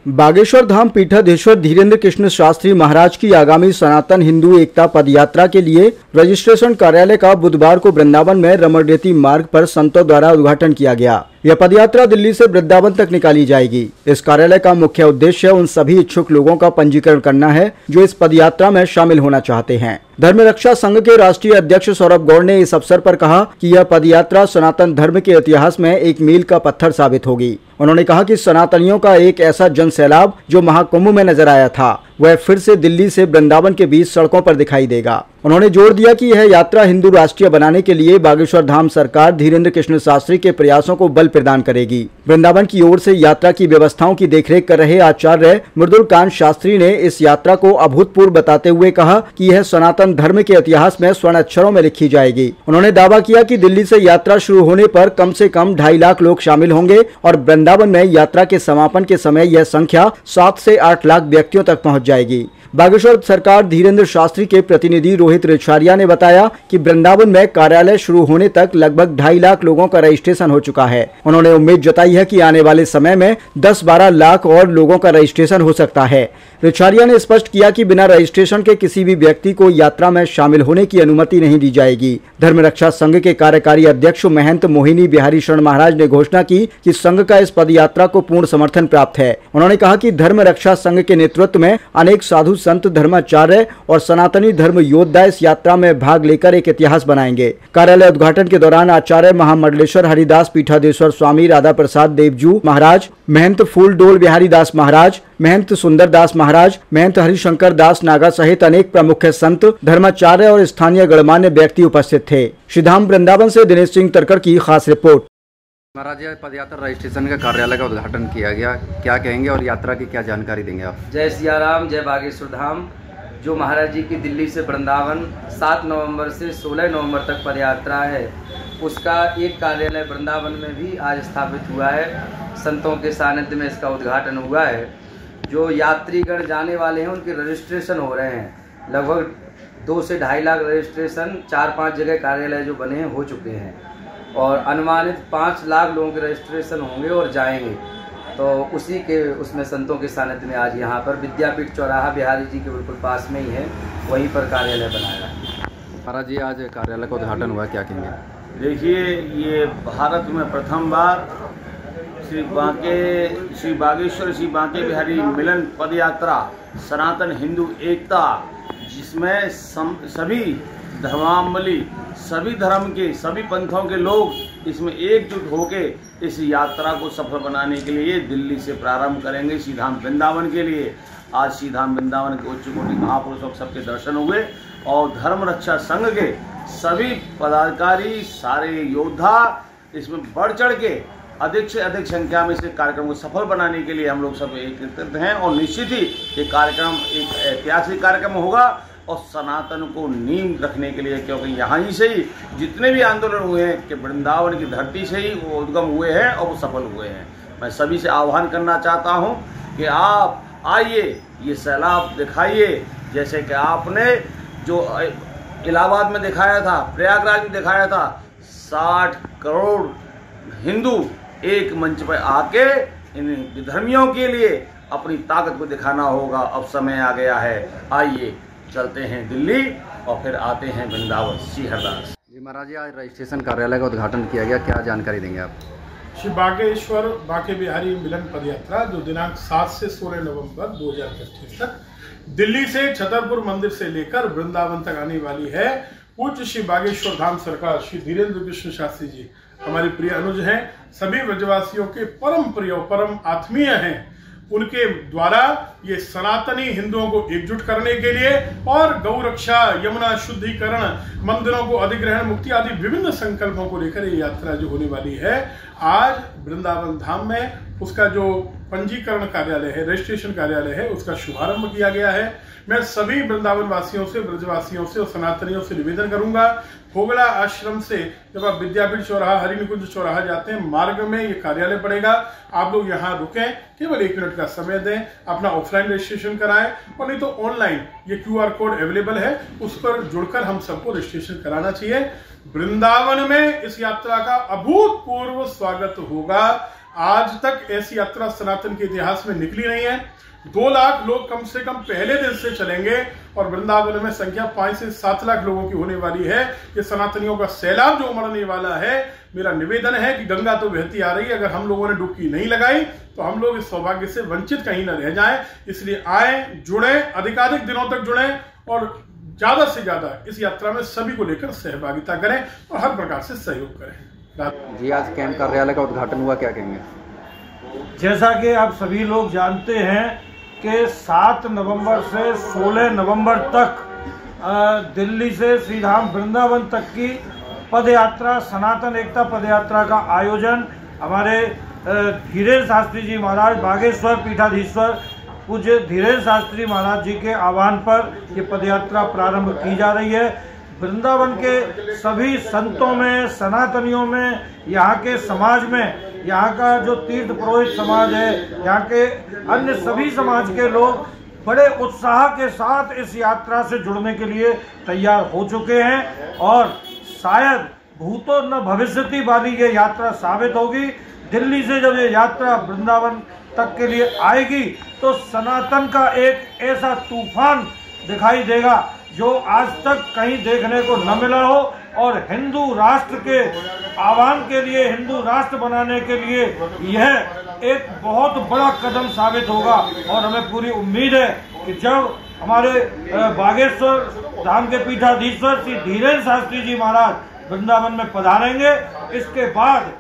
बागेश्वर धाम पीठाधीश्वर धीरेन्द्र कृष्ण शास्त्री महाराज की आगामी सनातन हिंदू एकता पदयात्रा के लिए रजिस्ट्रेशन कार्यालय का बुधवार को वृंदावन में रमणरेती मार्ग पर संतों द्वारा उद्घाटन किया गया। यह पदयात्रा दिल्ली से वृंदावन तक निकाली जाएगी। इस कार्यालय का मुख्य उद्देश्य उन सभी इच्छुक लोगों का पंजीकरण करना है जो इस पदयात्रा में शामिल होना चाहते हैं। धर्म रक्षा संघ के राष्ट्रीय अध्यक्ष सौरभ गौड़ ने इस अवसर पर कहा कि यह पदयात्रा सनातन धर्म के इतिहास में एक मील का पत्थर साबित होगी। उन्होंने कहा कि सनातनियों का एक ऐसा जन सैलाब जो महाकुंभ में नजर आया था, वह फिर से दिल्ली से वृंदावन के बीच सड़कों पर दिखाई देगा। उन्होंने जोर दिया कि यह यात्रा हिंदू राष्ट्रीय बनाने के लिए बागेश्वर धाम सरकार धीरेन्द्र कृष्ण शास्त्री के प्रयासों को बल प्रदान करेगी। वृंदावन की ओर से यात्रा की व्यवस्थाओं की देखरेख कर रहे आचार्य मृदुलकांत शास्त्री ने इस यात्रा को अभूतपूर्व बताते हुए कहा कि यह सनातन धर्म के इतिहास में स्वर्ण अक्षरों में लिखी जाएगी। उन्होंने दावा किया कि दिल्ली से यात्रा शुरू होने पर कम से कम 2.5 लाख लोग शामिल होंगे और वृंदावन में यात्रा के समापन के समय यह संख्या 7 से 8 लाख व्यक्तियों तक पहुंच जाएगी। बागेश्वर सरकार धीरेन्द्र शास्त्री के प्रतिनिधि रोहित रिछारिया ने बताया कि वृंदावन में कार्यालय शुरू होने तक लगभग 2.5 लाख लोगों का रजिस्ट्रेशन हो चुका है। उन्होंने उम्मीद जताई है कि आने वाले समय में 10-12 लाख और लोगों का रजिस्ट्रेशन हो सकता है। रिछारिया ने स्पष्ट किया कि बिना रजिस्ट्रेशन के किसी भी व्यक्ति को यात्रा में शामिल होने की अनुमति नहीं दी जाएगी। धर्म रक्षा संघ के कार्यकारी अध्यक्ष महंत मोहिनी बिहारी शरण महाराज ने घोषणा की कि संघ का इस पदयात्रा को पूर्ण समर्थन प्राप्त है। उन्होंने कहा कि धर्म रक्षा संघ के नेतृत्व में अनेक साधु संत, धर्माचार्य और सनातनी धर्म योद्धा इस यात्रा में भाग लेकर एक इतिहास बनाएंगे। कार्यालय उद्घाटन के दौरान आचार्य महामंडलेश्वर हरिदास पीठाधीश्वर स्वामी राधा प्रसाद देवजू महाराज, महंत फूलडोल बिहारी दास महाराज, महंत सुंदर दास महाराज, महंत हरिशंकर दास नागा सहित अनेक प्रमुख संत, धर्माचार्य और स्थानीय गणमान्य व्यक्ति उपस्थित थे। श्रीधाम वृंदावन से दिनेश सिंह तरकर की खास रिपोर्ट। महाराज, पदयात्रा रजिस्ट्रेशन का कार्यालय का उद्घाटन किया गया, क्या कहेंगे और यात्रा की क्या जानकारी देंगे आप? जय सिया राम, जय बागेश्वर धाम। जो महाराज जी की दिल्ली से वृंदावन 7 नवंबर से 16 नवंबर तक पदयात्रा है, उसका एक कार्यालय वृंदावन में भी आज स्थापित हुआ है। संतों के सानिध्य में इसका उद्घाटन हुआ है। जो यात्रीगण जाने वाले हैं उनके रजिस्ट्रेशन हो रहे हैं। लगभग 2 से 2.5 लाख रजिस्ट्रेशन 4-5 जगह कार्यालय जो बने हैं हो चुके हैं और अनुमानित 5 लाख लोगों के रजिस्ट्रेशन होंगे और जाएंगे। तो उसी के उसमें संतों के सानिध्य में आज यहाँ पर विद्यापीठ चौराहा बिहारी जी के बिल्कुल पास में ही है, वहीं पर कार्यालय बनाया है। महाराज जी, आज कार्यालय का उद्घाटन हुआ, क्या कहेंगे? देखिए, ये भारत में प्रथम बार श्री बागेश्वर श्री बांके बिहारी मिलन पदयात्रा सनातन हिंदू एकता, जिसमें सभी धर्मावलंबी, सभी धर्म के, सभी पंथों के लोग इसमें एकजुट होके इस यात्रा को सफल बनाने के लिए दिल्ली से प्रारंभ करेंगे श्रीधाम वृंदावन के लिए। आज श्रीधाम वृंदावन के उच्च कोटि महापुरुषों सबके दर्शन हुए और धर्म रक्षा संघ के सभी पदाधिकारी, सारे योद्धा इसमें बढ़ चढ़ के अधिक से अधिक संख्या में इस कार्यक्रम को सफल बनाने के लिए हम लोग सब एकत्रित हैं और निश्चित ही ये कार्यक्रम एक ऐतिहासिक कार्यक्रम होगा और सनातन को नींव रखने के लिए, क्योंकि यहाँ ही से ही जितने भी आंदोलन हुए हैं कि वृंदावन की धरती से ही वो उद्गम हुए हैं और वो सफल हुए हैं। मैं सभी से आह्वान करना चाहता हूँ कि आप आइए, ये सैलाब दिखाइए, जैसे कि आपने जो इलाहाबाद में दिखाया था, प्रयागराज में दिखाया था। 60 करोड़ हिंदू एक मंच पर आके इन विधर्मियों के लिए अपनी ताकत को दिखाना होगा। अब समय आ गया है, आइए चलते हैं दिल्ली और फिर आते हैं वृंदावन। श्री हरदास जी। महाराज जी, आज रजिस्ट्रेशन कार्यालय का उद्घाटन किया गया, क्या जानकारी देंगे आप? श्री बागेश्वर बांके बिहारी मिलन पदयात्रा जो दिनांक 7 से 16 नवंबर 2025 तक दिल्ली से छतरपुर मंदिर से लेकर वृंदावन तक आने वाली है। पूज्य श्री बागेश्वर धाम सरकार श्री धीरेन्द्र कृष्ण शास्त्री जी हमारे प्रिय अनुज हैं, सभी ब्रजवासियों के परम प्रिय, परम आत्मीय हैं। उनके द्वारा ये सनातनी हिंदुओं को एकजुट करने के लिए और गौ रक्षा, यमुना शुद्धिकरण, मंदिरों को अधिग्रहण मुक्ति आदि विभिन्न संकल्पों को लेकर ये यात्रा जो होने वाली है, आज वृंदावन धाम में उसका जो पंजीकरण कार्यालय है, रजिस्ट्रेशन कार्यालय है, उसका शुभारंभ किया गया है। मैं सभी वृंदावन वासियों से, ब्रजवासियों से और सनातनियों से निवेदन करूंगा, फोगड़ा आश्रम से जब आप विद्यापीठ चौराहा, हरिनिकुंज चौराहा जाते हैं, मार्ग में ये कार्यालय पड़ेगा। आप लोग यहाँ रुकें, केवल 1 मिनट का समय दें, अपना ऑफलाइन रजिस्ट्रेशन कराएं और नहीं तो ऑनलाइन ये QR कोड अवेलेबल है, उस पर जुड़कर हम सबको रजिस्ट्रेशन कराना चाहिए। वृंदावन में इस यात्रा का अभूतपूर्व स्वागत होगा। आज तक ऐसी यात्रा सनातन के इतिहास में निकली नहीं है। 2 लाख लोग कम से कम पहले दिन से चलेंगे और वृंदावन में संख्या 5 से 7 लाख लोगों की होने वाली है। ये सनातनियों का सैलाब जो उमड़ने वाला है। मेरा निवेदन है कि गंगा तो बहती आ रही है, अगर हम लोगों ने डुबकी नहीं लगाई तो हम लोग इस सौभाग्य से वंचित कहीं न रह जाएं। इसलिए आए, जुड़े, अधिकाधिक दिनों तक जुड़े और ज्यादा से ज्यादा इस यात्रा में सभी को लेकर सहभागिता करें और हर प्रकार से सहयोग करें। जी, आज कैंप कार्यालय का उद्घाटन हुआ, क्या कहेंगे? जैसा कि आप सभी लोग जानते हैं कि 7 नवंबर से 16 नवंबर तक दिल्ली से श्रीधाम वृंदावन तक की पद यात्रा, सनातन एकता पद यात्रा का आयोजन हमारे धीरेन्द्र शास्त्री जी महाराज, बागेश्वर पीठाधीश्वर पूज्य धीरेन्द्र शास्त्री महाराज जी के आह्वान पर ये पदयात्रा प्रारंभ की जा रही है। वृंदावन के सभी संतों में, सनातनियों में, यहाँ के समाज में, यहाँ का जो तीर्थ पुरोहित समाज है, यहाँ के अन्य सभी समाज के लोग बड़े उत्साह के साथ इस यात्रा से जुड़ने के लिए तैयार हो चुके हैं और शायद भूतो न भविष्यति वाली ये यात्रा साबित होगी। दिल्ली से जब ये यात्रा वृंदावन तक के लिए आएगी तो सनातन का एक ऐसा तूफान दिखाई देगा जो आज तक कहीं देखने को न मिला हो और हिंदू राष्ट्र के आह्वान के लिए, हिंदू राष्ट्र बनाने के लिए यह एक बहुत बड़ा कदम साबित होगा। और हमें पूरी उम्मीद है कि जब हमारे बागेश्वर धाम के पीठाधीश्वर श्री धीरेन्द्र शास्त्री जी महाराज वृंदावन में पधारेंगे, इसके बाद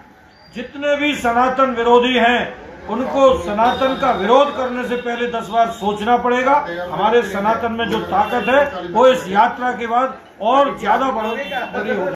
जितने भी सनातन विरोधी हैं उनको सनातन का विरोध करने से पहले 10 बार सोचना पड़ेगा। हमारे सनातन में जो ताकत है वो इस यात्रा के बाद और ज्यादा बड़ी होगी।